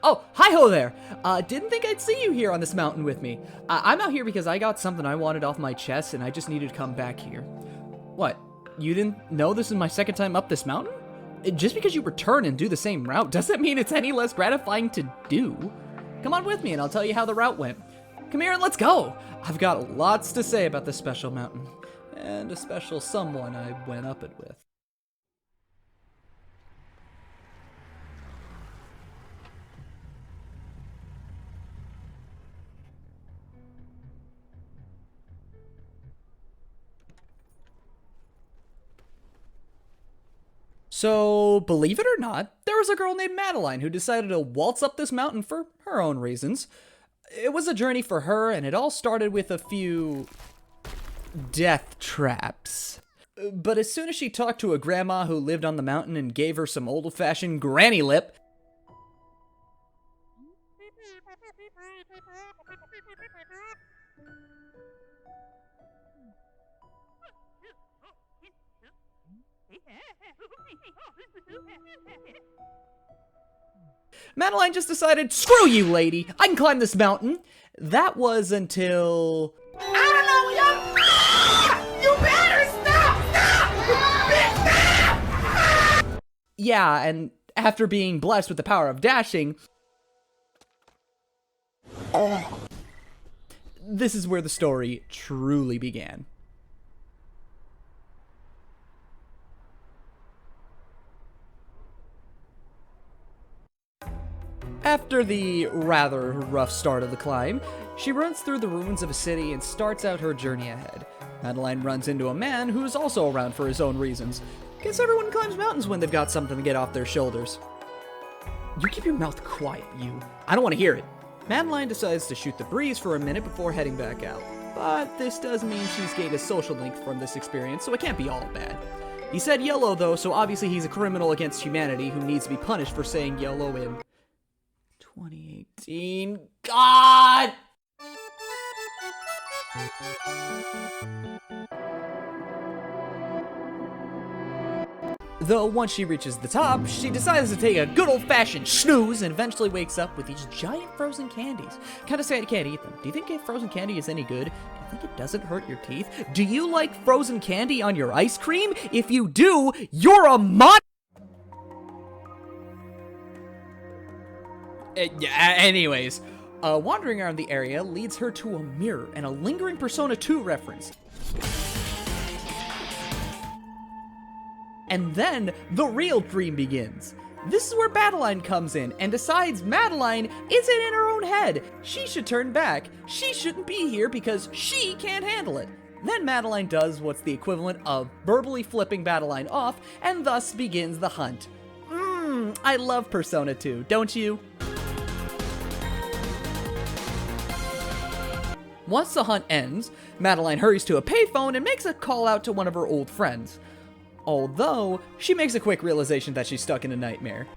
Oh, hi-ho there! Didn't think I'd see you here on this mountain with me. I'm out here because I got something I wanted off my chest and I just needed to come back here. What? You didn't know this is my second time up this mountain? Just because you return and do the same route doesn't mean it's any less gratifying to do. Come on with me and I'll tell you how the route went. Come here and let's go! I've got lots to say about this special mountain. And a special someone I went up it with. So, believe it or not, there was a girl named Madeline who decided to waltz up this mountain for her own reasons. It was a journey for her, and it all started with a few death traps. But as soon as she talked to a grandma who lived on the mountain and gave her some old-fashioned granny lip, Madeline just decided, screw you, lady, I can climb this mountain. That was until... I don't know, young... You better stop! Stop! Yeah, and after being blessed with the power of dashing... This is where the story truly began. After the rather rough start of the climb, she runs through the ruins of a city and starts out her journey ahead. Madeline runs into a man who's also around for his own reasons. Guess everyone climbs mountains when they've got something to get off their shoulders. You keep your mouth quiet, you. I don't want to hear it. Madeline decides to shoot the breeze for a minute before heading back out. But this does mean she's gained a social link from this experience, so it can't be all bad. He said yellow though, so obviously he's a criminal against humanity who needs to be punished for saying yellow in 2018. God! Though once she reaches the top, she decides to take a good old-fashioned snooze and eventually wakes up with these giant frozen candies. Kinda sad you can't eat them. Do you think frozen candy is any good? Do you think it doesn't hurt your teeth? Do you like frozen candy on your ice cream? If you do, you're a anyways, wandering around the area leads her to a mirror and a lingering Persona 2 reference. And then, the real dream begins. This is where Madeline comes in and decides Madeline isn't in her own head. She should turn back. She shouldn't be here because she can't handle it. Then Madeline does what's the equivalent of verbally flipping Madeline off, and thus begins the hunt. I love Persona 2, don't you? Once the hunt ends, Madeline hurries to a payphone and makes a call out to one of her old friends. Although, she makes a quick realization that she's stuck in a nightmare.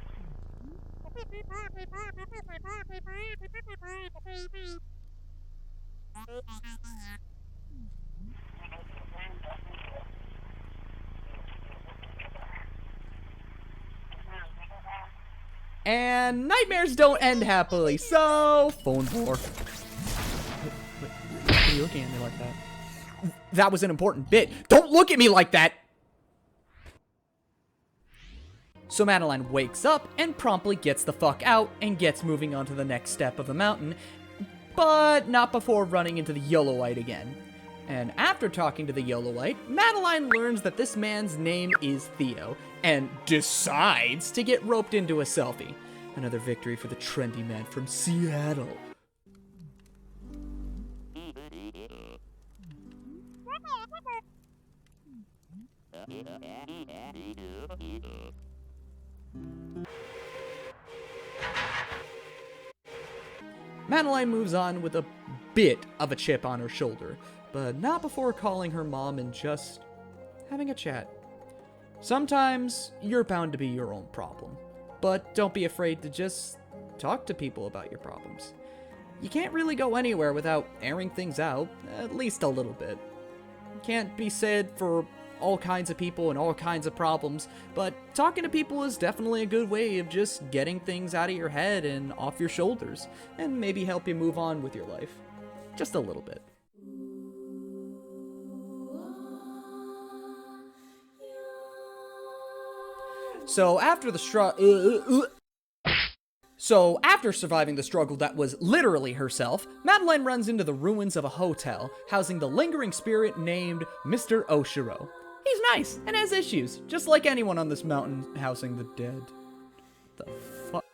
And nightmares don't end happily, so phone war. Why are you looking at me like that? That was an important bit. Don't look at me like that! So Madeline wakes up and promptly gets the fuck out and gets moving on to the next step of the mountain, but not before running into the Yololite again. And after talking to the Yololite, Madeline learns that this man's name is Theo, and decides to get roped into a selfie. Another victory for the trendy man from Seattle. Madeline moves on with a bit of a chip on her shoulder, but not before calling her mom and just having a chat. Sometimes you're bound to be your own problem, but don't be afraid to just talk to people about your problems. You can't really go anywhere without airing things out, at least a little bit. Can't be said for all kinds of people and all kinds of problems, but talking to people is definitely a good way of just getting things out of your head and off your shoulders, and maybe help you move on with your life. Just a little bit. So after surviving the struggle that was literally herself, Madeline runs into the ruins of a hotel, housing the lingering spirit named Mr. Oshiro. He's nice, and has issues, just like anyone on this mountain housing the dead. The fuck?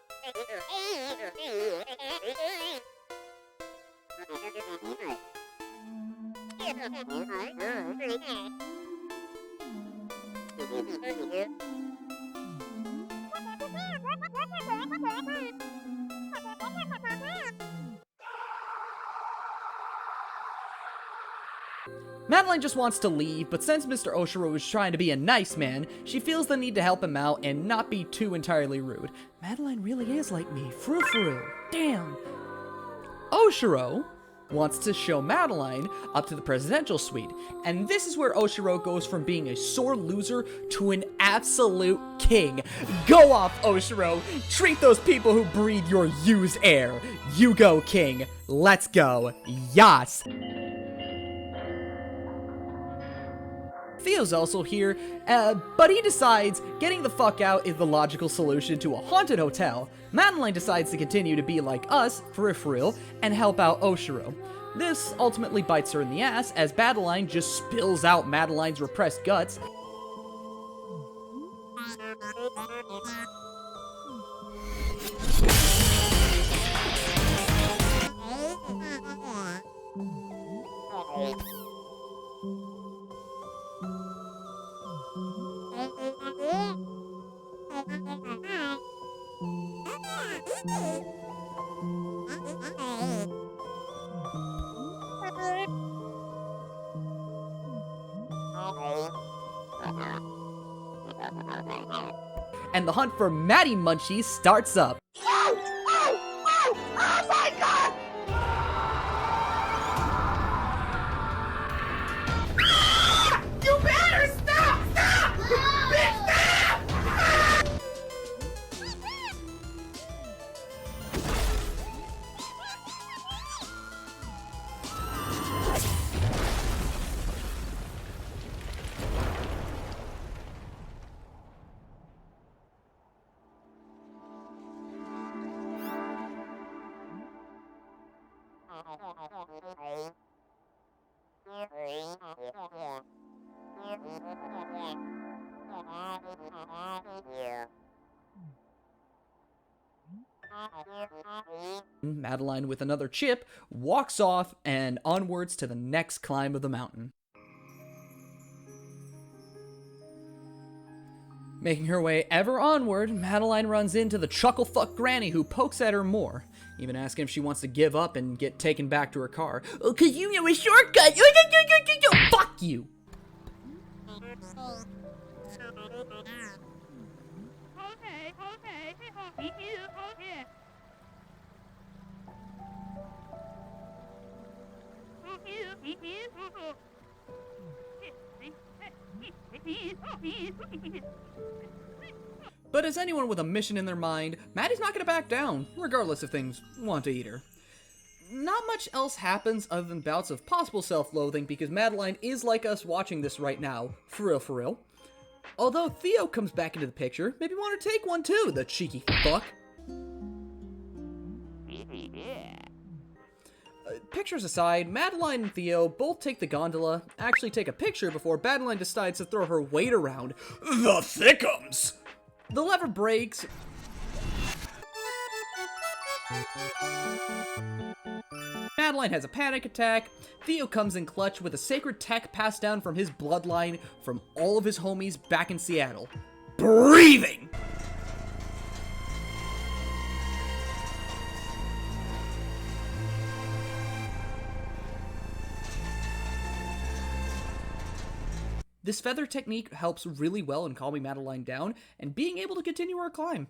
Madeline just wants to leave, but since Mr. Oshiro is trying to be a nice man, she feels the need to help him out and not be too entirely rude. Madeline really is like me, for real. Damn. Oshiro wants to show Madeline up to the presidential suite, and this is where Oshiro goes from being a sore loser to an absolute king. Go off, Oshiro! Treat those people who breathe your used air. You go, king. Let's go. Yas! Theo's also here, but he decides getting the fuck out is the logical solution to a haunted hotel. Madeline decides to continue to be like us, for real, and help out Oshiro. This ultimately bites her in the ass, as Madeline just spills out Madeline's repressed guts. And the hunt for Maddie Munchies starts up. Oh my god! Ah! You better stop! Stop! Bitch, stop! Madeline, with another chip, walks off and onwards to the next climb of the mountain. Making her way ever onward, Madeline runs into the chucklefuck granny who pokes at her more, even asking if she wants to give up and get taken back to her car. Oh, 'cause you know a shortcut! Fuck you! But as anyone with a mission in their mind, Maddie's not gonna back down, regardless if things want to eat her. Not much else happens other than bouts of possible self-loathing because Madeline is like us watching this right now, for real. Although Theo comes back into the picture, maybe want to take one too, the cheeky fuck. Pictures aside, Madeline and Theo both take the gondola, actually take a picture before Madeline decides to throw her weight around. The thickums! The lever breaks. Madeline has a panic attack. Theo comes in clutch with a sacred tech passed down from his bloodline from all of his homies back in Seattle. Breathing! This feather technique helps really well in calming Madeline down and being able to continue her climb.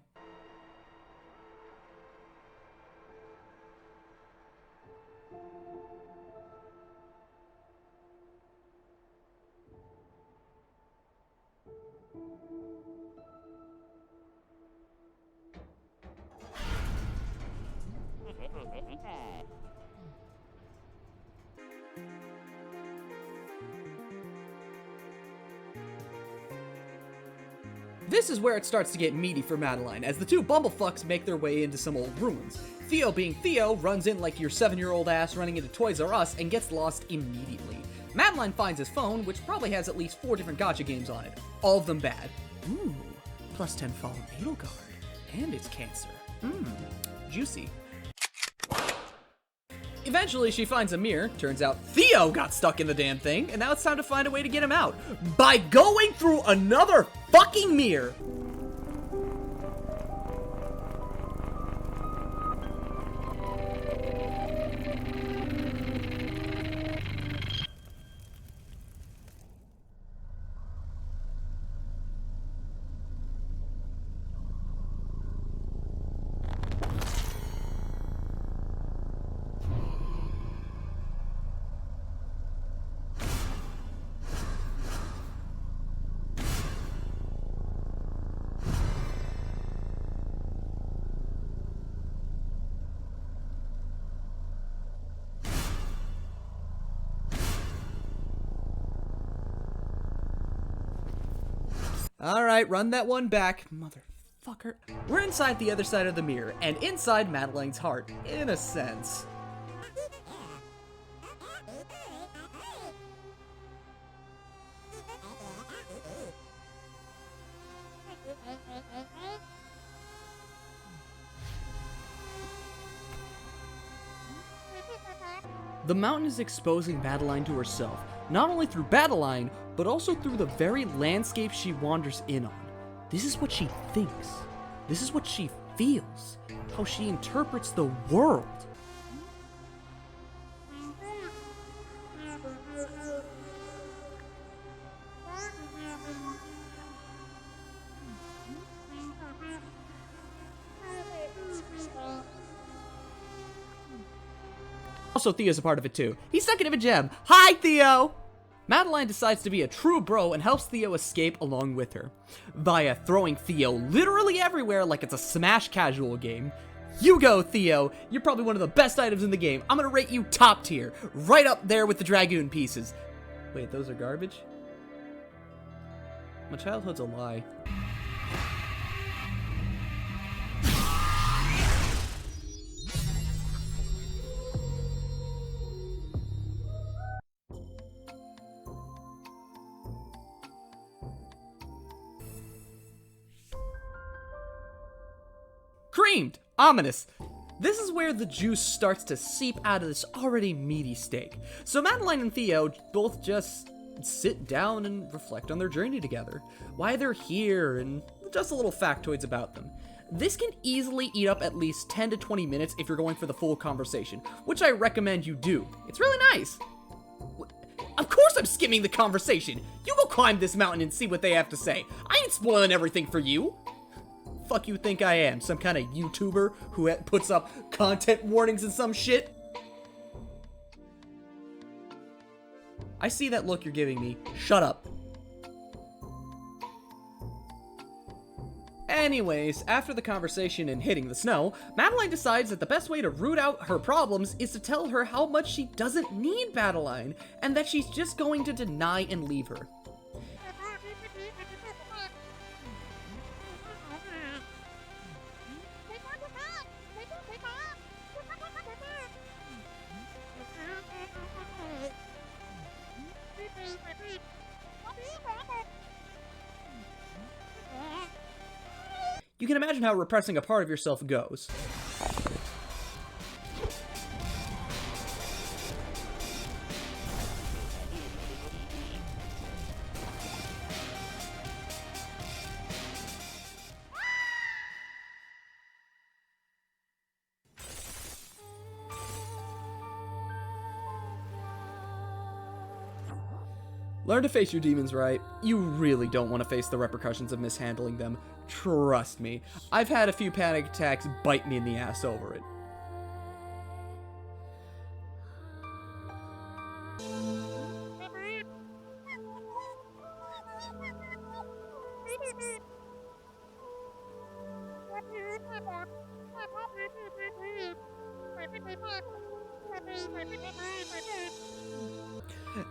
This is where it starts to get meaty for Madeline, as the two bumblefucks make their way into some old ruins. Theo, being Theo, runs in like your 7-year-old ass running into Toys R Us and gets lost immediately. Madeline finds his phone, which probably has at least 4 different gacha games on it. All of them bad. Ooh, plus 10 fallen natal guard. And it's cancer. Juicy. Eventually, she finds a mirror. Turns out Theo got stuck in the damn thing, and now it's time to find a way to get him out. By going through another fucking mirror! Alright, run that one back. Motherfucker. We're inside the other side of the mirror, and inside Madeline's heart, in a sense. The mountain is exposing Madeline to herself, not only through Madeline, but also through the very landscape she wanders in on. This is what she thinks. This is what she feels. How she interprets the world. Also, Theo's a part of it too. He's stuck in a gem. Hi, Theo! Madeline decides to be a true bro and helps Theo escape along with her, via throwing Theo literally everywhere like it's a Smash casual game. You go, Theo! You're probably one of the best items in the game. I'm gonna rate you top tier, right up there with the Dragoon pieces. Wait, those are garbage? My childhood's a lie. Creamed! Ominous! This is where the juice starts to seep out of this already meaty steak. So Madeline and Theo both just sit down and reflect on their journey together. Why they're here, and just a little factoids about them. This can easily eat up at least 10 to 20 minutes if you're going for the full conversation, which I recommend you do. It's really nice. Of course I'm skimming the conversation! You go climb this mountain and see what they have to say. I ain't spoiling everything for you! Fuck you think I am? Some kind of YouTuber who puts up content warnings and some shit? I see that look you're giving me. Shut up. Anyways, after the conversation and hitting the snow, Madeline decides that the best way to root out her problems is to tell her how much she doesn't need Madeline, and that she's just going to deny and leave her. You can imagine how repressing a part of yourself goes. Learn to face your demons, right? You really don't want to face the repercussions of mishandling them. Trust me, I've had a few panic attacks bite me in the ass over it.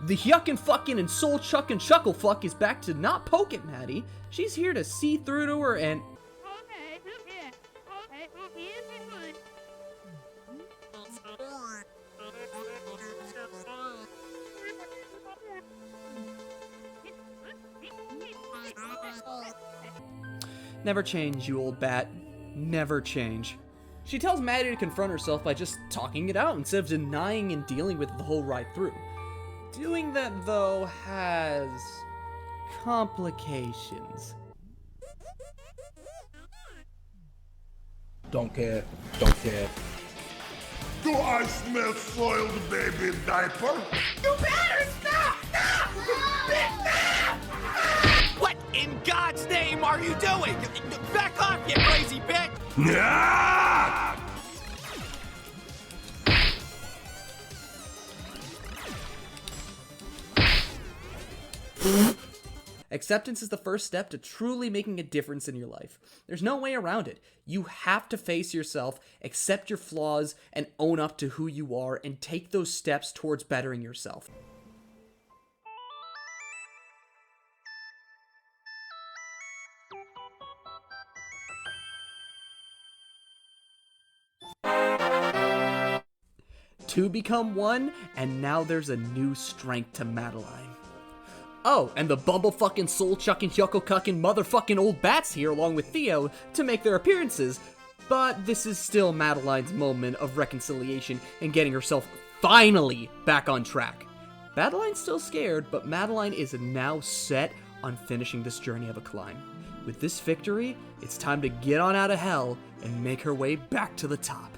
The yuckin' fucking and soul chuckin' chuckle fuck is back to not poke at Maddie. She's here to see through to her and... Never change, you old bat. Never change. She tells Maddie to confront herself by just talking it out instead of denying and dealing with it the whole ride through. Doing that, though, has complications. Don't care. Don't care. Do I smell soiled baby diaper? You better stop! Stop! Stop! What in God's name are you doing? Back off, you crazy bitch! Ah! Acceptance is the first step to truly making a difference in your life. There's no way around it. You have to face yourself, accept your flaws, and own up to who you are, and take those steps towards bettering yourself. Two become one, and now there's a new strength to Madeline. Oh, and the bumble-fucking, soul-chucking, yuckle-cucking, motherfucking old bats here along with Theo to make their appearances, but this is still Madeline's moment of reconciliation and getting herself finally back on track. Madeline's still scared, but Madeline is now set on finishing this journey of a climb. With this victory, it's time to get on out of hell and make her way back to the top.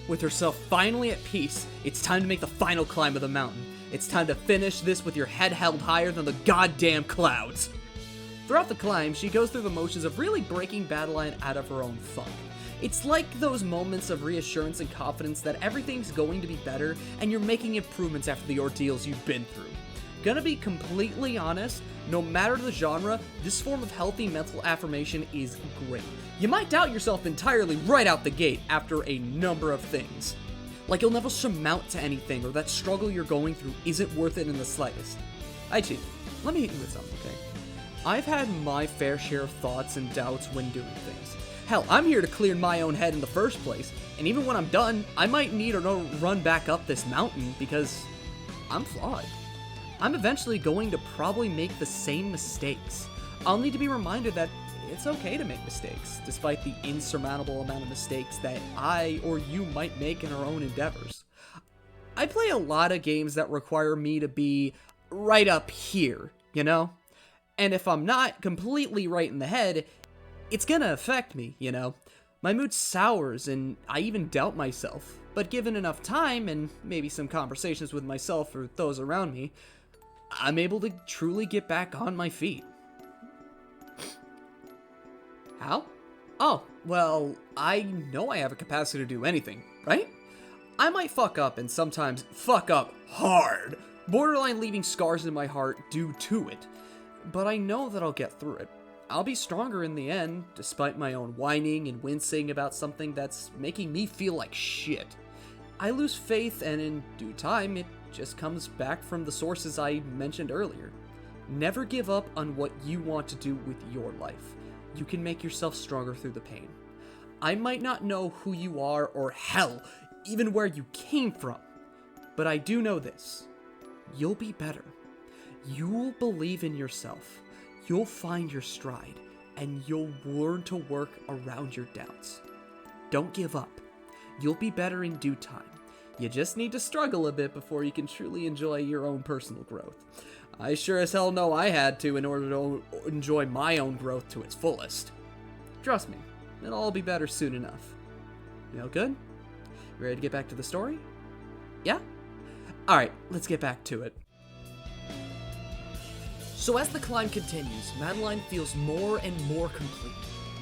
With herself finally at peace, it's time to make the final climb of the mountain. It's time to finish this with your head held higher than the goddamn clouds. Throughout the climb, she goes through the motions of really breaking Madeline out of her own funk. It's like those moments of reassurance and confidence that everything's going to be better and you're making improvements after the ordeals you've been through. Gonna be completely honest, no matter the genre, this form of healthy mental affirmation is great. You might doubt yourself entirely right out the gate after a number of things. Like you'll never surmount to anything, or that struggle you're going through isn't worth it in the slightest. Cheat. Let me hit you with something, okay? I've had my fair share of thoughts and doubts when doing things. Hell, I'm here to clear my own head in the first place, and even when I'm done, I might need to run back up this mountain because I'm flawed. I'm eventually going to probably make the same mistakes. I'll need to be reminded that it's okay to make mistakes, despite the insurmountable amount of mistakes that I or you might make in our own endeavors. I play a lot of games that require me to be right up here, you know? And if I'm not completely right in the head, it's gonna affect me, you know? My mood sours and I even doubt myself, but given enough time and maybe some conversations with myself or those around me, I'm able to truly get back on my feet. How? Oh, well, I know I have a capacity to do anything, right? I might fuck up and sometimes fuck up hard, borderline leaving scars in my heart due to it. But I know that I'll get through it. I'll be stronger in the end, despite my own whining and wincing about something that's making me feel like shit. I lose faith, and in due time, it just comes back from the sources I mentioned earlier. Never give up on what you want to do with your life. You can make yourself stronger through the pain. I might not know who you are, or hell, even where you came from, but I do know this. You'll be better. You'll believe in yourself. You'll find your stride, and you'll learn to work around your doubts. Don't give up. You'll be better in due time. You just need to struggle a bit before you can truly enjoy your own personal growth. I sure as hell know I had to in order to enjoy my own growth to its fullest. Trust me, it'll all be better soon enough. You all good? You ready to get back to the story? Yeah? Alright, let's get back to it. So as the climb continues, Madeline feels more and more complete,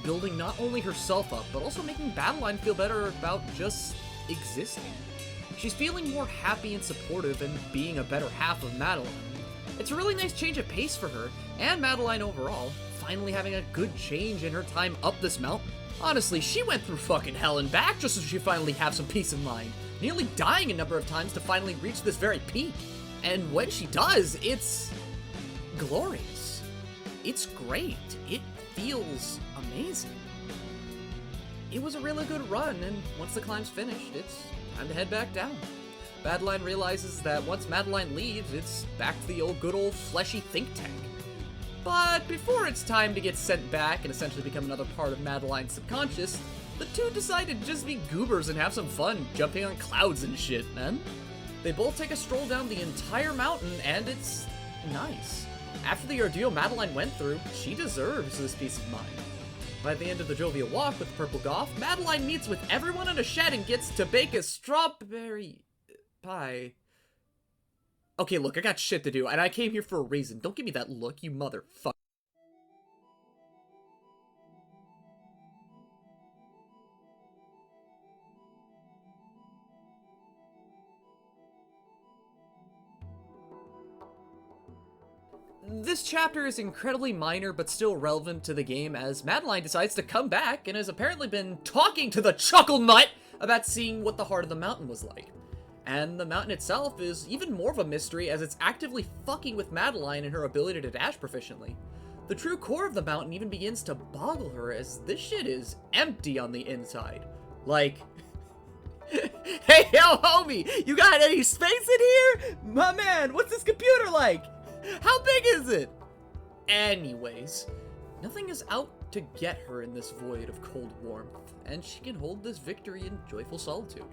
building not only herself up, but also making Madeline feel better about just existing. She's feeling more happy and supportive and being a better half of Madeline. It's a really nice change of pace for her, and Madeline overall, finally having a good change in her time up this mountain. Honestly, she went through fucking hell and back just so she finally have some peace of mind, nearly dying a number of times to finally reach this very peak. And when she does, it's glorious. It's great. It feels amazing. It was a really good run, and once the climb's finished, it's time to head back down. Madeline realizes that once Madeline leaves, it's back to the good old fleshy think tank. But before it's time to get sent back and essentially become another part of Madeline's subconscious, the two decide to just be goobers and have some fun jumping on clouds and shit, man. They both take a stroll down the entire mountain, and it's nice. After the ordeal Madeline went through, she deserves this peace of mind. By the end of the jovial walk with Purple Goth, Madeline meets with everyone in a shed and gets to bake a strawberry pie. Okay, look, I got shit to do, and I came here for a reason. Don't give me that look, you motherfucker. This chapter is incredibly minor but still relevant to the game as Madeline decides to come back and has apparently been talking to the Chuckle Nut about seeing what the heart of the mountain was like. And the mountain itself is even more of a mystery as it's actively fucking with Madeline and her ability to dash proficiently. The true core of the mountain even begins to boggle her as this shit is empty on the inside. Like, hey yo homie, you got any space in here? My man, what's this computer like? How big is it? Anyways, nothing is out to get her in this void of cold warmth, and she can hold this victory in joyful solitude.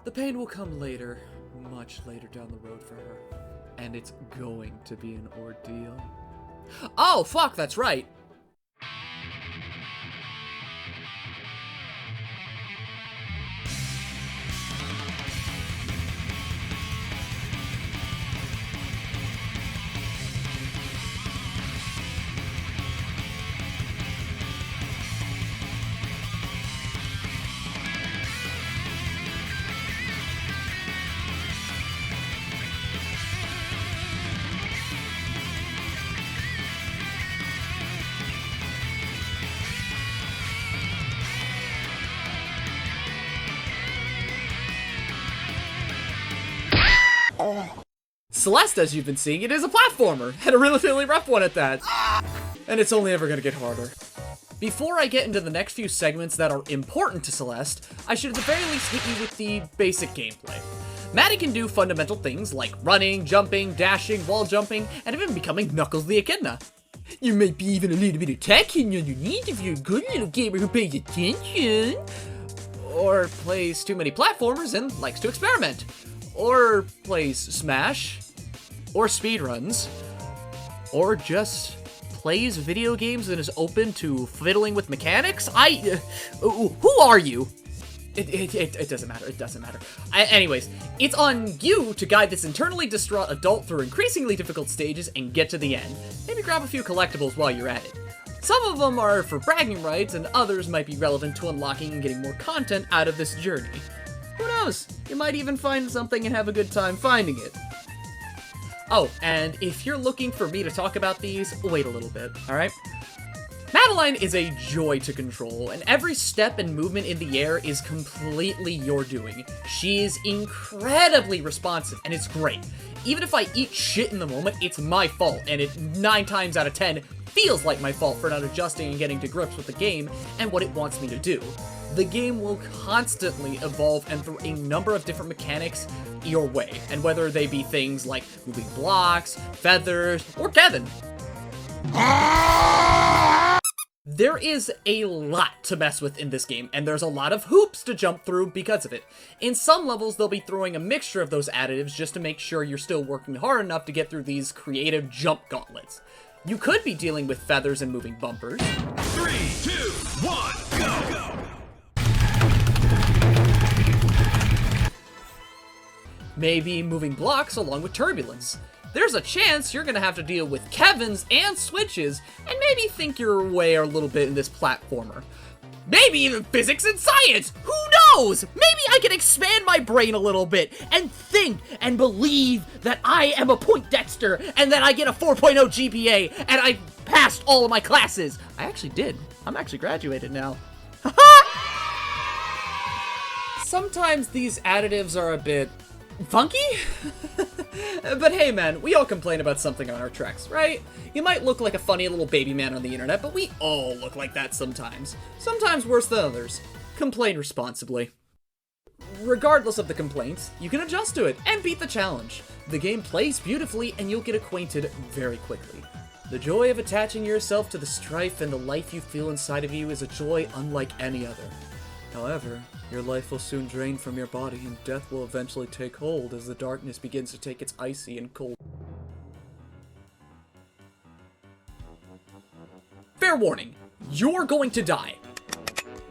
The pain will come later, much later down the road for her, and it's going to be an ordeal. Oh, fuck, that's right. Celeste, as you've been seeing, it is a platformer, and a relatively rough one at that. And it's only ever gonna get harder. Before I get into the next few segments that are important to Celeste, I should at the very least hit you with the basic gameplay. Maddie can do fundamental things like running, jumping, dashing, wall jumping, and even becoming Knuckles the Echidna. You might be even a little bit of attacking underneath if you're a good little gamer who pays attention. Or plays too many platformers and likes to experiment. Or plays Smash. Or speedruns. Or just plays video games and is open to fiddling with mechanics? Who are you? It doesn't matter, it doesn't matter. Anyways, it's on you to guide this internally distraught adult through increasingly difficult stages and get to the end. Maybe grab a few collectibles while you're at it. Some of them are for bragging rights, and others might be relevant to unlocking and getting more content out of this journey. Who knows? You might even find something and have a good time finding it. Oh, and if you're looking for me to talk about these, wait a little bit, alright? Madeline is a joy to control, and every step and movement in the air is completely your doing. She is incredibly responsive, and it's great. Even if I eat shit in the moment, it's my fault, and it 9 times out of 10 feels like my fault for not adjusting and getting to grips with the game and what it wants me to do. The game will constantly evolve and throw a number of different mechanics your way, and whether they be things like moving blocks, feathers, or Kevin. There is a lot to mess with in this game, and there's a lot of hoops to jump through because of it. In some levels, they'll be throwing a mixture of those additives just to make sure you're still working hard enough to get through these creative jump gauntlets. You could be dealing with feathers and moving bumpers. 3, 2, 1, go! Maybe moving blocks along with turbulence. There's a chance you're gonna have to deal with Kevins and switches, and maybe think your way a little bit in this platformer. Maybe even physics and science! Who knows? Maybe I can expand my brain a little bit and think and believe that I am a Poindexter and that I get a 4.0 GPA and I passed all of my classes. I actually did. I'm actually graduated now. sometimes these additives are a bit funky? But hey man, we all complain about something on our treks, right? You might look like a funny little baby man on the internet, but we all look like that sometimes. Sometimes worse than others. Complain responsibly. Regardless of the complaints, you can adjust to it and beat the challenge. The game plays beautifully and you'll get acquainted very quickly. The joy of attaching yourself to the strife and the life you feel inside of you is a joy unlike any other. However, your life will soon drain from your body and death will eventually take hold as the darkness begins to take its icy and cold. Fair warning, you're going to die.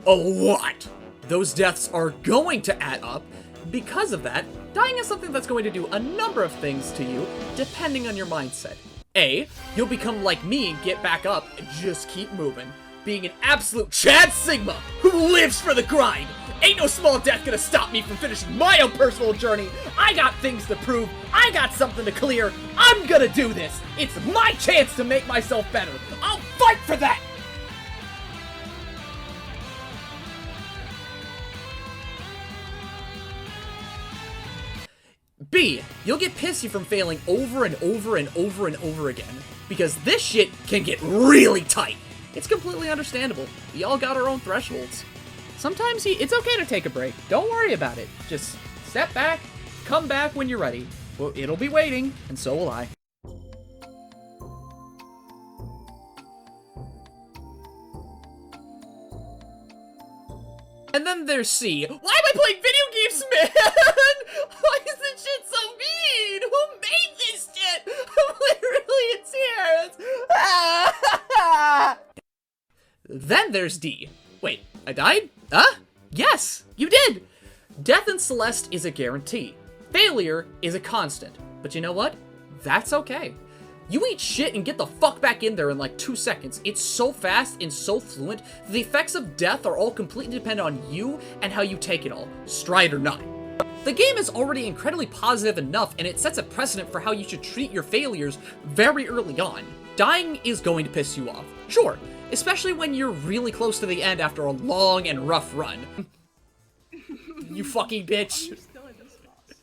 A lot. Those deaths are going to add up. Because of that, dying is something that's going to do a number of things to you depending on your mindset. A, you'll become like me and get back up and just keep moving, being an absolute Chad Sigma who lives for the grind. Ain't no small death gonna stop me from finishing my own personal journey. I got things to prove. I got something to clear. I'm gonna do this. It's my chance to make myself better. I'll fight for that. B, you'll get pissy from failing over and over and over and over again, because this shit can get really tight. It's completely understandable. We all got our own thresholds. Sometimes it's okay to take a break. Don't worry about it. Just step back, come back when you're ready. Well, it'll be waiting, and so will I. And then there's C. Why am I playing video games, man? Why is this shit so mean? Who made this shit? I'm literally in tears. Then there's D. Wait, I died? Huh? Yes, you did. Death in Celeste is a guarantee. Failure is a constant. But you know what? That's okay. You eat shit and get the fuck back in there in like 2 seconds. It's so fast and so fluent. The effects of death are all completely dependent on you and how you take it all, stride or not. The game is already incredibly positive enough, and it sets a precedent for how you should treat your failures very early on. Dying is going to piss you off, sure, especially when you're really close to the end after a long and rough run. You fucking bitch. I'm still in this boss.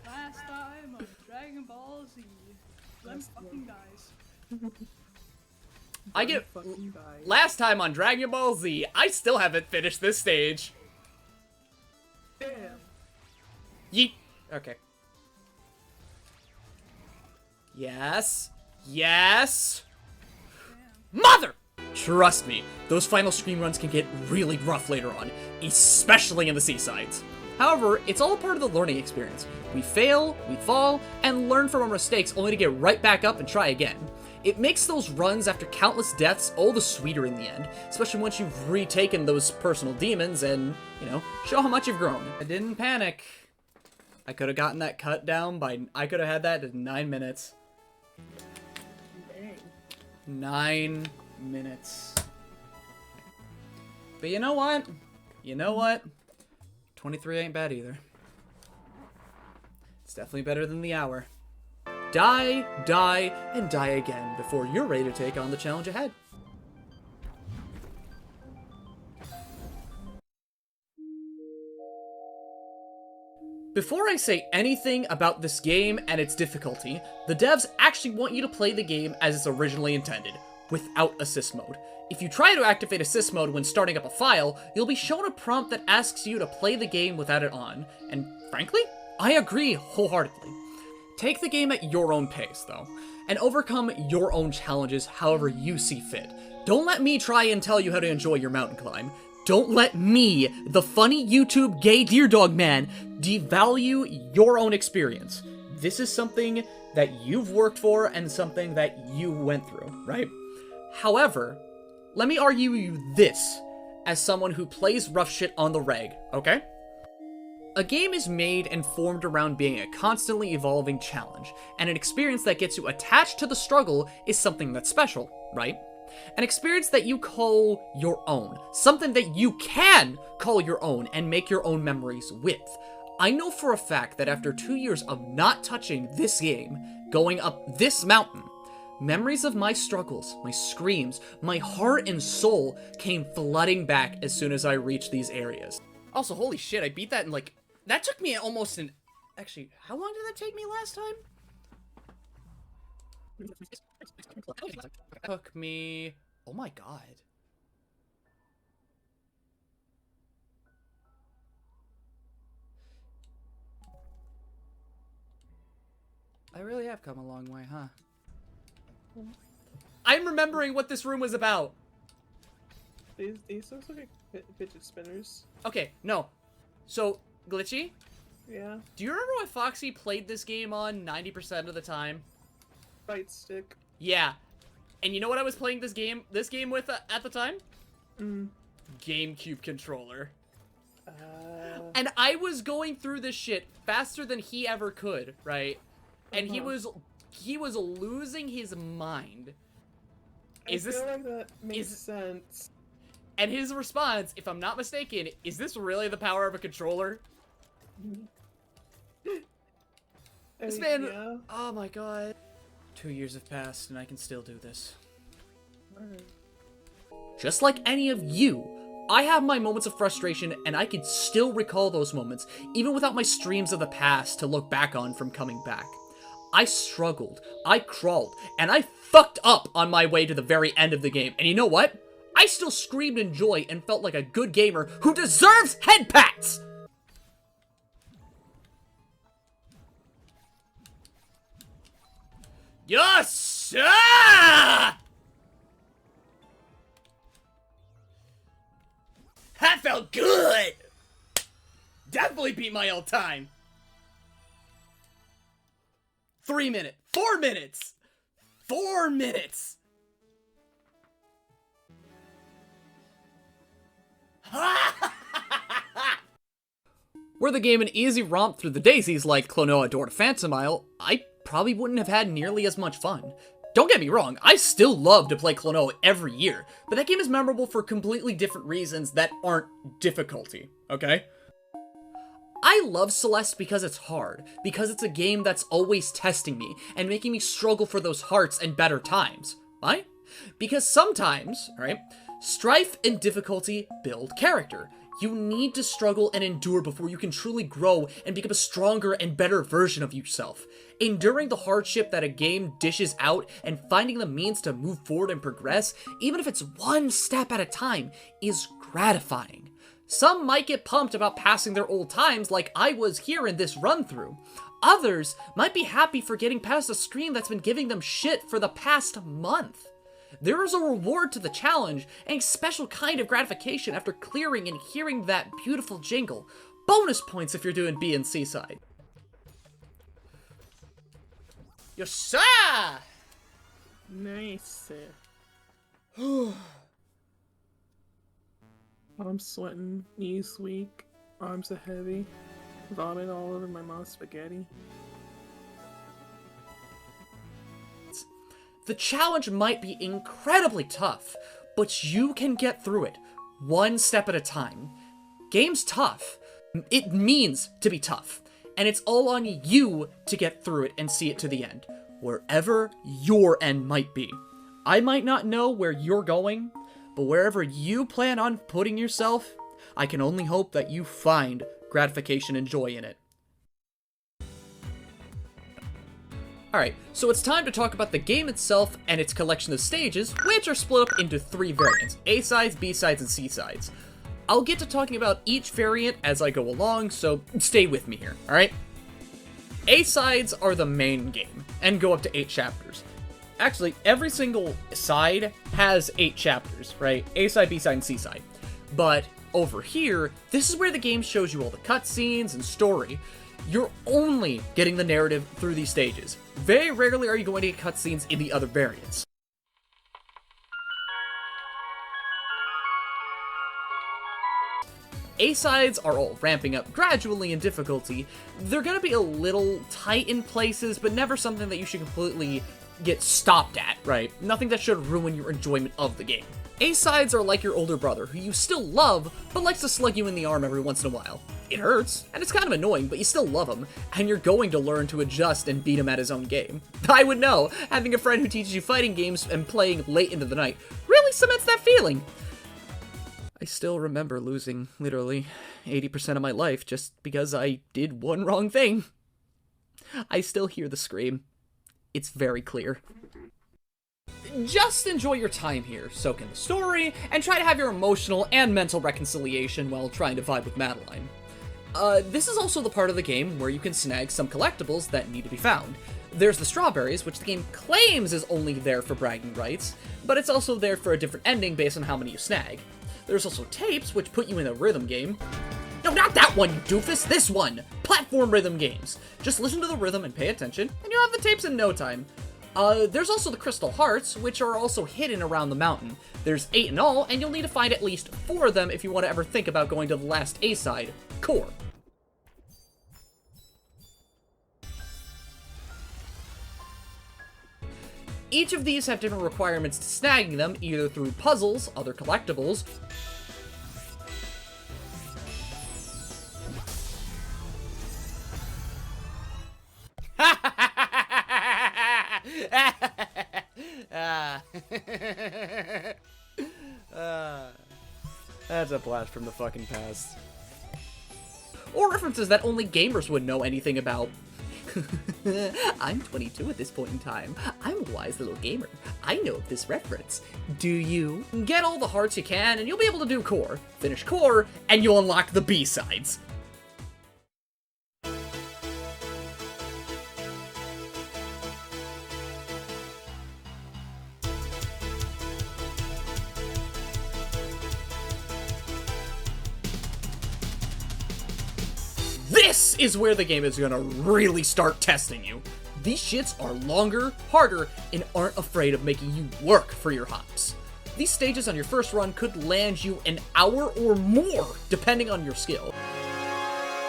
Last time on Dragon Ball Z. Lem fucking dies. I get last time on Dragon Ball Z, I still haven't finished this stage. Damn. Yeet. Okay. Yes. Yes. Damn. Mother! Trust me, those final screen runs can get really rough later on, especially in the seasides. However, it's all a part of the learning experience. We fail, we fall, and learn from our mistakes only to get right back up and try again. It makes those runs after countless deaths all the sweeter in the end, especially once you've retaken those personal demons and, you know, show how much you've grown. I didn't panic. I could have gotten that cut down I could have had that in 9 minutes. Dang. 9 minutes. But you know what? You know what? 23 ain't bad either. It's definitely better than the hour. Die, die, and die again before you're ready to take on the challenge ahead. Before I say anything about this game and its difficulty, the devs actually want you to play the game as it's originally intended, without assist mode. If you try to activate assist mode when starting up a file, you'll be shown a prompt that asks you to play the game without it on, and frankly, I agree wholeheartedly. Take the game at your own pace, though, and overcome your own challenges however you see fit. Don't let me try and tell you how to enjoy your mountain climb. Don't let me, the funny YouTube gay deer dog man, devalue your own experience. This is something that you've worked for and something that you went through, right? However, let me argue you this as someone who plays rough shit on the reg, okay? A game is made and formed around being a constantly evolving challenge, and an experience that gets you attached to the struggle is something that's special, right? An experience that you call your own, something that you can call your own and make your own memories with. I know for a fact that after 2 years of not touching this game, going up this mountain, memories of my struggles, my screams, my heart and soul came flooding back as soon as I reached these areas. Also, holy shit, I beat that in like... That took me almost an... Actually, how long did that take me last time? Took me... Oh my god. I really have come a long way, huh? I'm remembering what this room was about. These looks like fidget spinners. Okay, no. So, Glitchy? Yeah. Do you remember what Foxy played this game on 90% of the time? Fight stick. Yeah. And you know what I was playing this game with at the time? GameCube controller. And I was going through this shit faster than he ever could, right? And he was losing his mind. I feel like that makes sense. And his response, if I'm not mistaken, is this really the power of a controller? This man, yeah. oh my god. 2 years have passed and I can still do this. Just like any of you, I have my moments of frustration and I can still recall those moments, even without my streams of the past to look back on from coming back. I struggled, I crawled, and I fucked up on my way to the very end of the game. And you know what? I still screamed in joy and felt like a good gamer who deserves head pats! Yes, sir! That felt good! Definitely beat my old time. 3 minutes. 4 minutes! 4 minutes! Were the game an easy romp through the daisies like Klonoa Door to Phantom Isle, I probably wouldn't have had nearly as much fun. Don't get me wrong, I still love to play Klonoa every year, but that game is memorable for completely different reasons that aren't difficulty, okay? I love Celeste because it's hard, because it's a game that's always testing me and making me struggle for those hearts and better times. Why? Because sometimes, right, strife and difficulty build character. You need to struggle and endure before you can truly grow and become a stronger and better version of yourself. Enduring the hardship that a game dishes out and finding the means to move forward and progress, even if it's one step at a time, is gratifying. Some might get pumped about passing their old times like I was here in this run-through. Others might be happy for getting past a screen that's been giving them shit for the past month. There is a reward to the challenge and a special kind of gratification after clearing and hearing that beautiful jingle. Bonus points if you're doing B and C side. Yes, sir! Nice. I'm sweating, knees weak, arms are heavy, vomit all over my mom's spaghetti. The challenge might be incredibly tough, but you can get through it, one step at a time. Game's tough. It means to be tough, and it's all on you to get through it and see it to the end, wherever your end might be. I might not know where you're going, but wherever you plan on putting yourself, I can only hope that you find gratification and joy in it. Alright, so it's time to talk about the game itself and its collection of stages, which are split up into 3 variants: A-sides, B-sides, and C-sides. I'll get to talking about each variant as I go along, so stay with me here, alright? A-sides are the main game, and go up to 8 chapters. Actually, every single side has 8 chapters, right? A-side, B-side, and C-side. But over here, this is where the game shows you all the cutscenes and story. You're only getting the narrative through these stages. Very rarely are you going to get cutscenes in the other variants. A-sides are all ramping up gradually in difficulty. They're gonna be a little tight in places, but never something that you should completely get stopped at, right? Nothing that should ruin your enjoyment of the game. A-sides are like your older brother, who you still love, but likes to slug you in the arm every once in a while. It hurts, and it's kind of annoying, but you still love him, and you're going to learn to adjust and beat him at his own game. I would know, having a friend who teaches you fighting games and playing late into the night really cements that feeling. I still remember losing literally 80% of my life just because I did one wrong thing. I still hear the scream. It's very clear. Just enjoy your time here, soak in the story, and try to have your emotional and mental reconciliation while trying to vibe with Madeline. This is also the part of the game where you can snag some collectibles that need to be found. There's the strawberries, which the game claims is only there for bragging rights, but it's also there for a different ending based on how many you snag. There's also tapes, which put you in a rhythm game. No, not that one, you doofus! This one! Platform rhythm games. Just listen to the rhythm and pay attention, and you'll have the tapes in no time. There's also the crystal hearts, which are also hidden around the mountain. There's 8 in all, and you'll need to find at least 4 of them if you want to ever think about going to the last A-side, Core. Each of these have different requirements to snagging them, either through puzzles, other collectibles, that's a blast from the fucking past. Or references that only gamers would know anything about. I'm 22 at this point in time. I'm a wise little gamer. I know of this reference. Do you? Get all the hearts you can, and you'll be able to do Core. Finish Core, and you'll unlock the B-sides. This is where the game is gonna really start testing you. These shits are longer, harder, and aren't afraid of making you work for your hops. These stages on your first run could land you an hour or more, depending on your skill.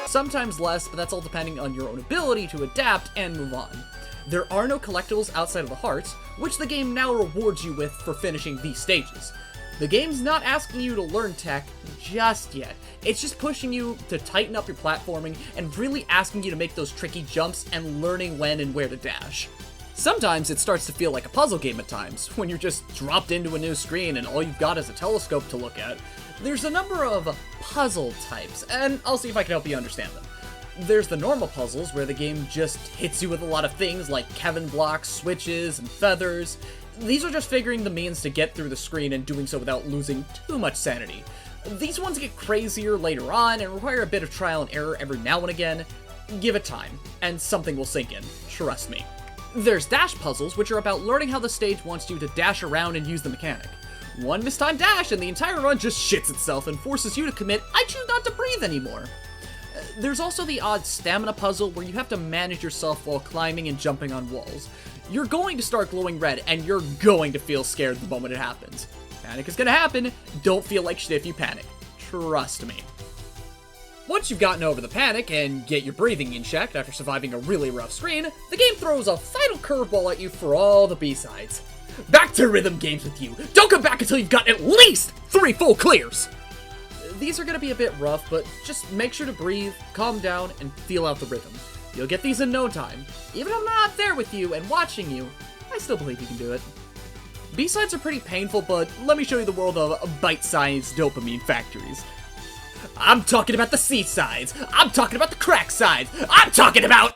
Sometimes less, but that's all depending on your own ability to adapt and move on. There are no collectibles outside of the hearts, which the game now rewards you with for finishing these stages. The game's not asking you to learn tech just yet. It's just pushing you to tighten up your platforming and really asking you to make those tricky jumps and learning when and where to dash. Sometimes it starts to feel like a puzzle game at times, when you're just dropped into a new screen and all you've got is a telescope to look at. There's a number of puzzle types, and I'll see if I can help you understand them. There's the normal puzzles, where the game just hits you with a lot of things like Kevin blocks, switches, and feathers. These are just figuring the means to get through the screen and doing so without losing too much sanity. These ones get crazier later on and require a bit of trial and error every now and again. Give it time, and something will sink in, trust me. There's dash puzzles, which are about learning how the stage wants you to dash around and use the mechanic. One mistimed dash and the entire run just shits itself and forces you to commit, I choose not to breathe anymore. There's also the odd stamina puzzle where you have to manage yourself while climbing and jumping on walls. You're going to start glowing red, and you're going to feel scared the moment it happens. Panic is gonna happen. Don't feel like shit if you panic. Trust me. Once you've gotten over the panic and get your breathing in check after surviving a really rough screen, the game throws a final curveball at you for all the B-sides. Back to rhythm games with you. Don't come back until you've got at least 3 full clears. These are gonna be a bit rough, but just make sure to breathe, calm down, and feel out the rhythm. You'll get these in no time. Even if I'm not there with you and watching you, I still believe you can do it. B-sides are pretty painful, but let me show you the world of bite-sized dopamine factories. I'm talking about the C-sides. I'm talking about the crack sides. I'm talking about...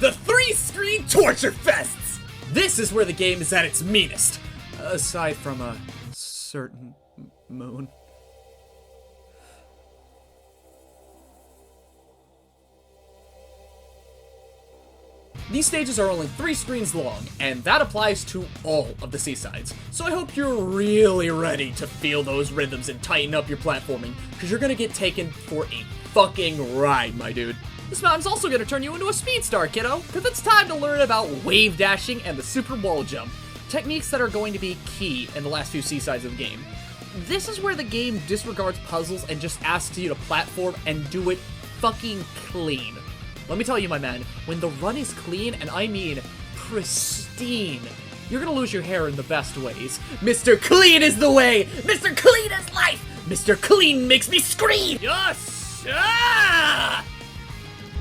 the 3-screen torture fests! This is where the game is at its meanest. Aside from a certain moon. These stages are only 3 screens long, and that applies to all of the C-sides. So I hope you're really ready to feel those rhythms and tighten up your platforming, because you're gonna get taken for a fucking ride, my dude. This mountain's also gonna turn you into a speed star, kiddo, because it's time to learn about wave dashing and the super wall jump. Techniques that are going to be key in the last few C-sides of the game. This is where the game disregards puzzles and just asks you to platform and do it fucking clean. Let me tell you, my man, when the run is clean, and I mean pristine, You're gonna lose your hair in the best ways. Mr. Clean is the way! Mr. Clean is life! Mr. Clean makes me scream! Yes! Ah!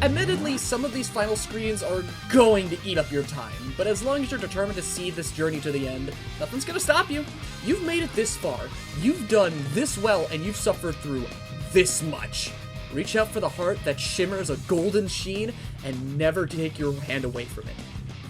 Admittedly, some of these final screens are going to eat up your time, but as long as you're determined to see this journey to the end, nothing's gonna stop you. You've made it this far, you've done this well, and you've suffered through this much. Reach out for the heart that shimmers a golden sheen, and never take your hand away from it.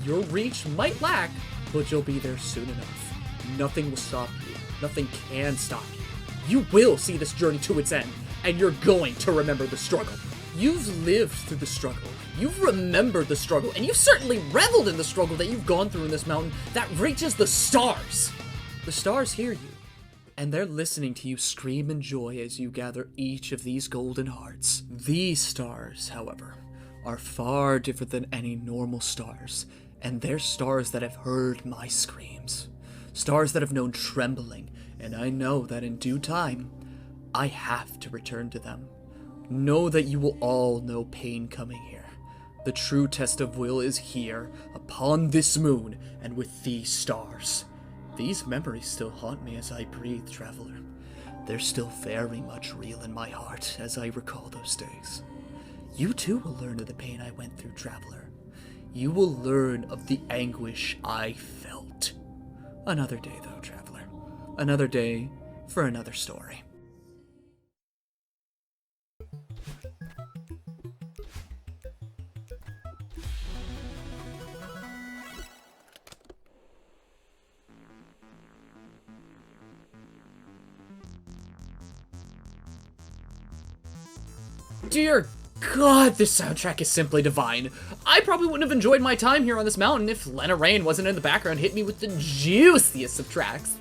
Your reach might lack, but you'll be there soon enough. Nothing will stop you. Nothing can stop you. You will see this journey to its end, and you're going to remember the struggle. You've lived through the struggle, you've remembered the struggle, and you've certainly reveled in the struggle that you've gone through in this mountain that reaches the stars. The stars hear you, and they're listening to you scream in joy as you gather each of these golden hearts. These stars, however, are far different than any normal stars, and they're stars that have heard my screams. Stars that have known trembling, and I know that in due time, I have to return to them. Know that you will all know pain coming here. The true test of will is here, upon this moon, and with these stars. These memories still haunt me as I breathe, traveler. They're still very much real in my heart as I recall those days. You too will learn of the pain I went through, traveler. You will learn of the anguish I felt. Another day, though, traveler. Another day for another story. Dear God, this soundtrack is simply divine. I probably wouldn't have enjoyed my time here on this mountain if Lena Raine wasn't in the background hitting me with the juiciest of tracks.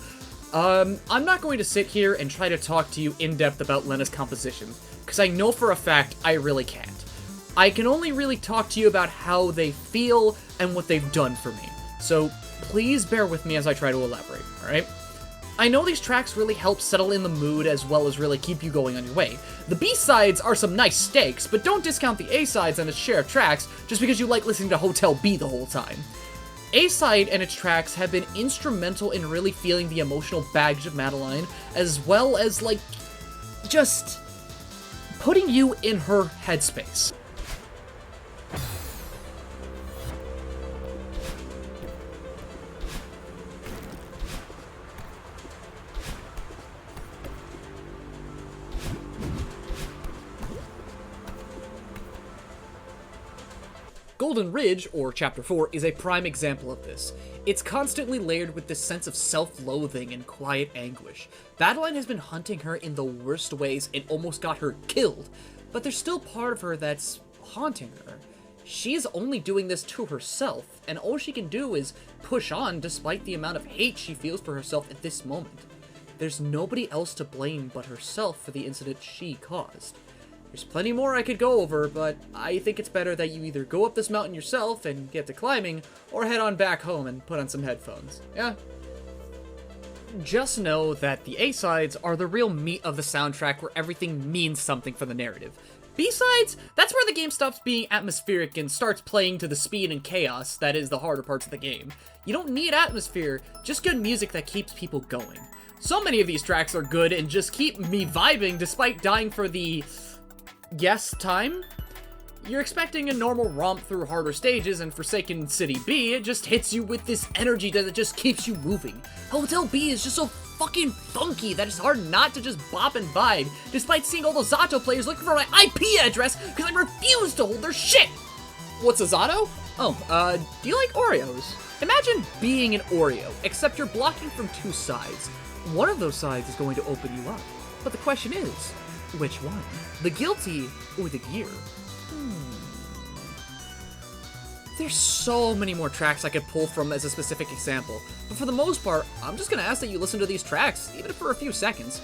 I'm not going to sit here and try to talk to you in depth about Lena's composition, because I know for a fact I really can't. I can only really talk to you about how they feel and what they've done for me. So please bear with me as I try to elaborate, alright? I know these tracks really help settle in the mood as well as really keep you going on your way. The B-sides are some nice stakes, but don't discount the A-sides and its share of tracks just because you like listening to Hotel B the whole time. A-side and its tracks have been instrumental in really feeling the emotional baggage of Madeline, as well as, like, just putting you in her headspace. Golden Ridge, or Chapter 4, is a prime example of this. It's constantly layered with this sense of self-loathing and quiet anguish. Madeline has been hunting her in the worst ways and almost got her killed, but there's still part of her that's haunting her. She's only doing this to herself, and all she can do is push on despite the amount of hate she feels for herself at this moment. There's nobody else to blame but herself for the incident she caused. There's plenty more I could go over, but I think it's better that you either go up this mountain yourself and get to climbing, or head on back home and put on some headphones, yeah? Just know that the A-sides are the real meat of the soundtrack where everything means something for the narrative. B-sides, that's where the game stops being atmospheric and starts playing to the speed and chaos that is the harder parts of the game. You don't need atmosphere, just good music that keeps people going. So many of these tracks are good and just keep me vibing despite dying for the... yes, time? You're expecting a normal romp through harder stages, and Forsaken City B, it just hits you with this energy that it just keeps you moving. Hotel B is just so fucking funky that it's hard not to just bop and vibe, despite seeing all those Zato players looking for my IP address because I refuse to hold their shit! What's a Zato? Oh, do you like Oreos? Imagine being an Oreo, except you're blocking from two sides. One of those sides is going to open you up, but the question is, which one? The guilty or the gear? There's so many more tracks I could pull from as a specific example, but for the most part, I'm just gonna ask that you listen to these tracks, even for a few seconds.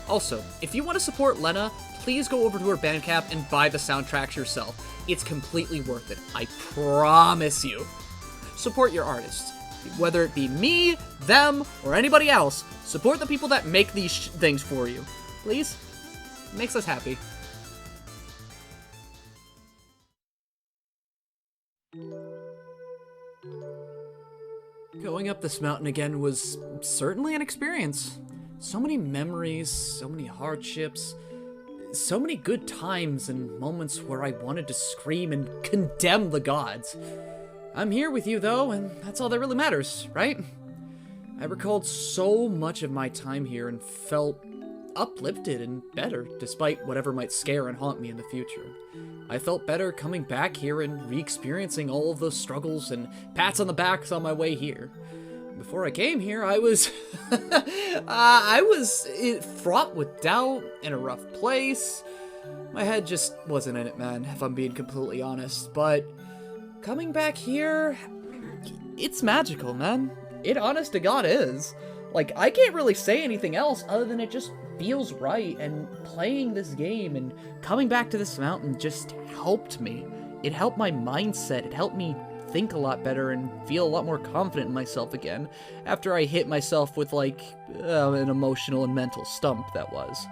Also, if you want to support Lena, please go over to her Bandcamp and buy the soundtracks yourself. It's completely worth it, I promise you. Support your artists. Whether it be me, them, or anybody else, support the people that make these things for you. Please? It makes us happy. Going up this mountain again was certainly an experience. So many memories, so many hardships, so many good times and moments where I wanted to scream and condemn the gods. I'm here with you though, and that's all that really matters, right? I recalled so much of my time here and felt uplifted and better, despite whatever might scare and haunt me in the future. I felt better coming back here and re-experiencing all of those struggles and pats on the backs on my way here. Before I came here, I was fraught with doubt, in a rough place. My head just wasn't in it, man, if I'm being completely honest. But coming back here, it's magical, man. It honest to God is. Like, I can't really say anything else other than it just feels right, and playing this game and coming back to this mountain just helped me. It helped my mindset. It helped me think a lot better and feel a lot more confident in myself again after I hit myself with, like, an emotional and mental stump that was.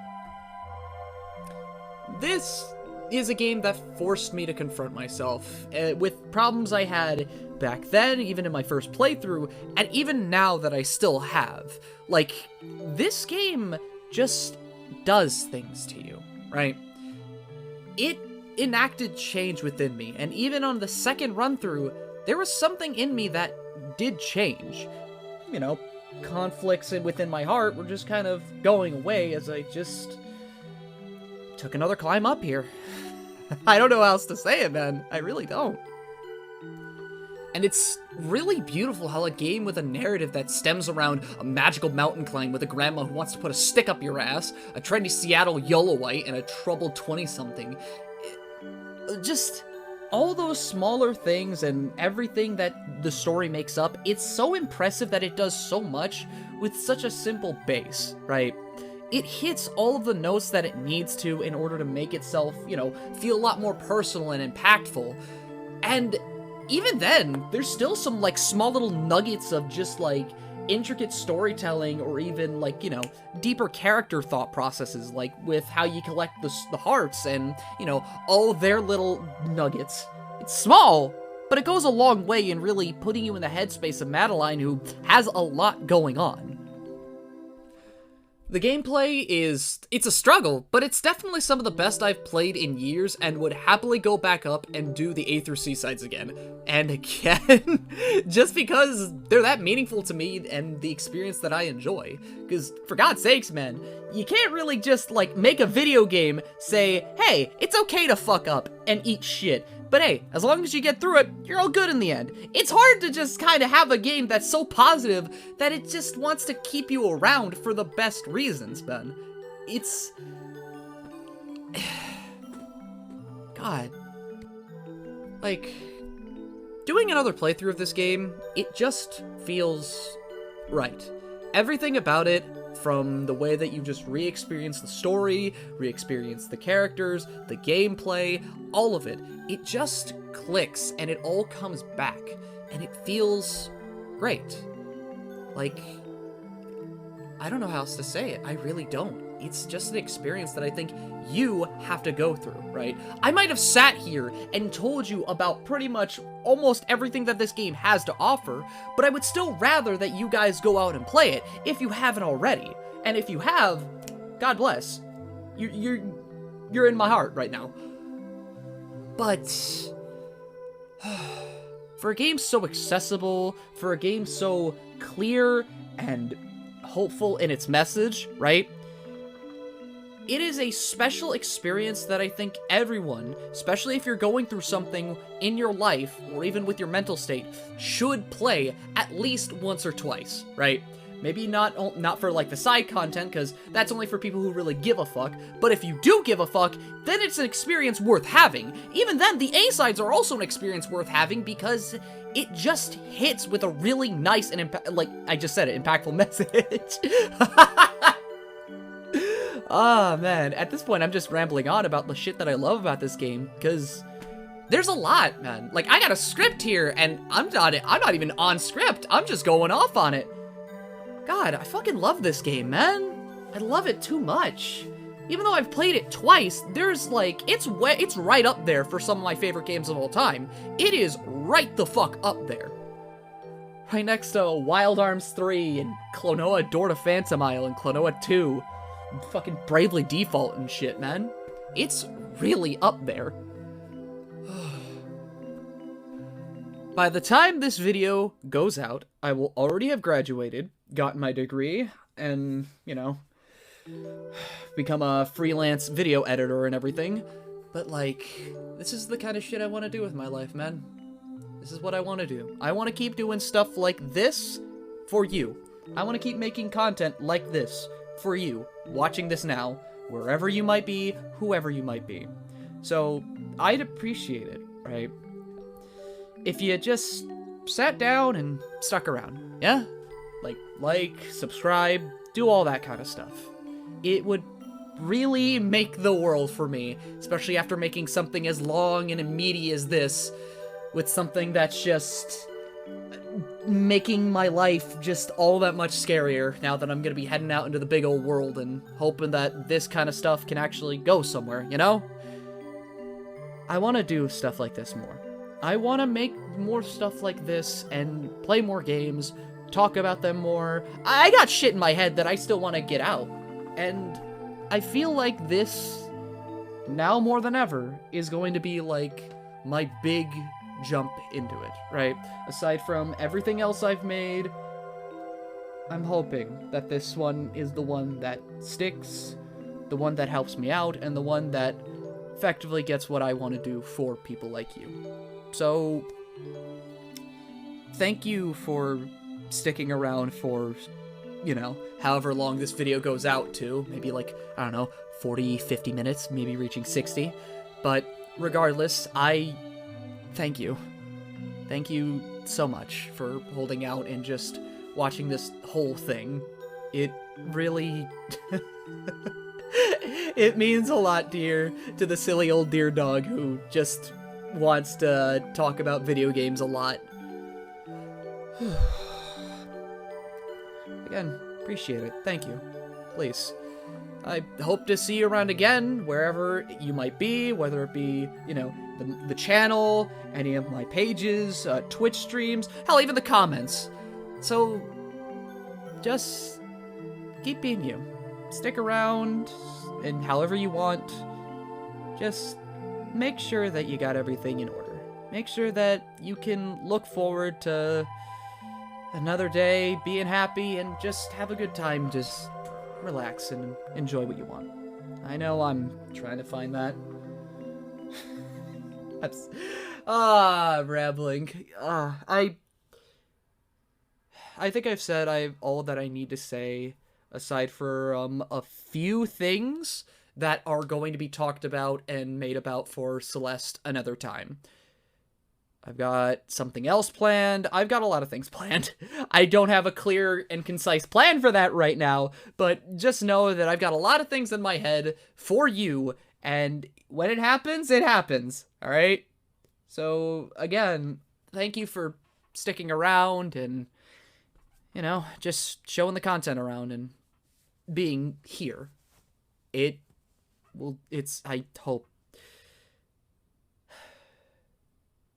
This is a game that forced me to confront myself with problems I had back then, even in my first playthrough, and even now that I still have. Like, this game just does things to you, right? It enacted change within me, and even on the second run-through, there was something in me that did change. You know, conflicts within my heart were just kind of going away as I just took another climb up here. I don't know how else to say it, man. I really don't. And it's really beautiful how a game with a narrative that stems around a magical mountain climb with a grandma who wants to put a stick up your ass, a trendy Seattle YOLOite, and a troubled 20-something. Just all those smaller things and everything that the story makes up, it's so impressive that it does so much with such a simple base, right? It hits all of the notes that it needs to in order to make itself, you know, feel a lot more personal and impactful. And even then, there's still some, like, small little nuggets of just, like, intricate storytelling or even, like, you know, deeper character thought processes, like with how you collect the hearts and, you know, all of their little nuggets. It's small, but it goes a long way in really putting you in the headspace of Madeline, who has a lot going on. The gameplay it's a struggle, but it's definitely some of the best I've played in years and would happily go back up and do the A through C sides again. And again, just because they're that meaningful to me and the experience that I enjoy. Because, for God's sakes, man, you can't really just, like, make a video game say, hey, it's okay to fuck up and eat shit. But hey, as long as you get through it, you're all good in the end. It's hard to just kind of have a game that's so positive that it just wants to keep you around for the best reasons, man. It's... God. Like, doing another playthrough of this game, it just feels right. Everything about it, from the way that you just re-experience the story, re-experience the characters, the gameplay, all of it, it just clicks and it all comes back and it feels great. Like, I don't know how else to say it. I really don't. It's just an experience that I think you have to go through, right? I might have sat here and told you about pretty much almost everything that this game has to offer, but I would still rather that you guys go out and play it if you haven't already. And if you have, God bless. You're in my heart right now. But for a game so accessible, for a game so clear and hopeful in its message, right? It is a special experience that I think everyone, especially if you're going through something in your life, or even with your mental state, should play at least once or twice, right? Maybe not for, like, the side content, because that's only for people who really give a fuck, but if you do give a fuck, then it's an experience worth having. Even then, the A-sides are also an experience worth having, because it just hits with a really nice and, like I just said it, impactful message. Ah, man, at this point, I'm just rambling on about the shit that I love about this game, because there's a lot, man. Like, I got a script here, and I'm not even on script. I'm just going off on it. God, I fucking love this game, man. I love it too much. Even though I've played it twice, there's, like, it's right up there for some of my favorite games of all time. It is right the fuck up there. Right next to Wild Arms 3 and Klonoa Door to Phantom Isle and Klonoa 2. And fucking Bravely Default and shit, man. It's really up there. By the time this video goes out, I will already have graduated, gotten my degree, and, you know, become a freelance video editor and everything. But, like, this is the kind of shit I want to do with my life, man. This is what I want to do. I want to keep doing stuff like this for you. I want to keep making content like this for you, watching this now, wherever you might be, whoever you might be. So, I'd appreciate it, right? If you just sat down and stuck around, yeah? Like, subscribe, do all that kind of stuff. It would really make the world for me, especially after making something as long and meaty as this, with something that's just making my life just all that much scarier now that I'm gonna be heading out into the big old world and hoping that this kind of stuff can actually go somewhere, you know? I want to do stuff like this more. I want to make more stuff like this and play more games, talk about them more. I got shit in my head that I still want to get out. And I feel like this, now more than ever, is going to be like my big jump into it, right? Aside from everything else I've made, I'm hoping that this one is the one that sticks, the one that helps me out, and the one that effectively gets what I want to do for people like you. So, thank you for sticking around for, you know, however long this video goes out to. Maybe like, I don't know, 40, 50 minutes, maybe reaching 60. But regardless, I thank you. Thank you so much for holding out and just watching this whole thing. It really... it means a lot, dear, to the silly old deer dog who just wants to talk about video games a lot. Again, appreciate it. Thank you. Please. I hope to see you around again, wherever you might be, whether it be, you know, the channel, any of my pages, Twitch streams, hell, even the comments. So, just keep being you. Stick around, and however you want, just make sure that you got everything in order. Make sure that you can look forward to another day, being happy, and just have a good time, just relax and enjoy what you want. I know I'm trying to find that. Rambling. I think I've said all that I need to say, aside from a few things that are going to be talked about and made about for Celeste another time. I've got something else planned. I've got a lot of things planned. I don't have a clear and concise plan for that right now, but just know that I've got a lot of things in my head for you, and when it happens, all right? So, again, thank you for sticking around and, you know, just showing the content around and being here. I hope.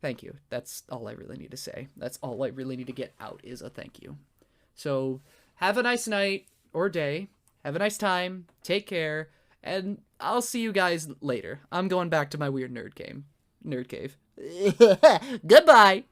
Thank you. That's all I really need to say. That's all I really need to get out is a thank you. So, have a nice night or day. Have a nice time. Take care. And I'll see you guys later. I'm going back to my weird nerd cave. Goodbye.